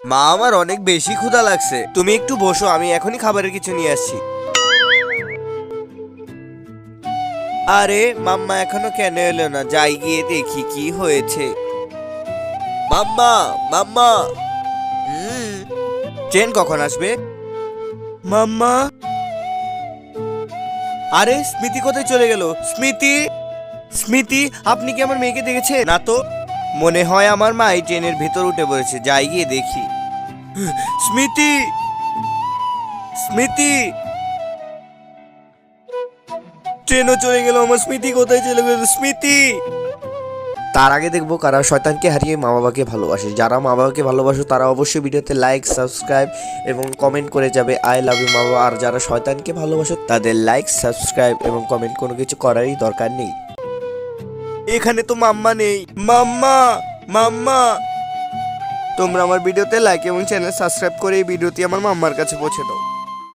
মা, আমার অনেক বেশি ক্ষুধা লাগছে, তুমি একটু বসো, আমি এখনই খাবারের কিছু নিয়ে আসছি। আরে মাম্মা এখনো কেন এলো না? যাই গিয়ে দেখি কি হয়েছে। মাম্মা, মাম্মা। হুম। ট্রেন কখন আসবে? মাম্মা। আরে স্মৃতি কোথায় চলে গেল? স্মৃতি, স্মৃতি, আপনি কি আমার মেয়েকে দেখেছেন? না তো। মনে হয় আমার মা এই ট্রেনের ভেতর উঠে পড়েছে, যাই গিয়ে দেখি। স্মৃতি, স্মৃতি। ট্রেনও চলে গেল, আমার স্মৃতি কোথায় চলে গেল? স্মৃতি। তার আগে দেখবো কারা শয়তানকে হারিয়ে মা বাবাকে ভালোবাসে। যারা মা বাবাকে ভালোবাসো তারা অবশ্যই ভিডিওতে লাইক, সাবস্ক্রাইব এবং কমেন্ট করে যাবে আই লাভ ইউ মা বাবা। আর যারা শয়তানকে ভালোবাসো তাদের লাইক, সাবস্ক্রাইব এবং কমেন্ট কোনো কিছু করারই দরকার নেই। এখানে তো মাম্মা নেই। মাম্মা, মাম্মা। তোমরা আমার ভিডিওতে লাইক এবং চ্যানেল সাবস্ক্রাইব করে এই ভিডিওটি আমার মাম্মার কাছে পৌঁছে দাও।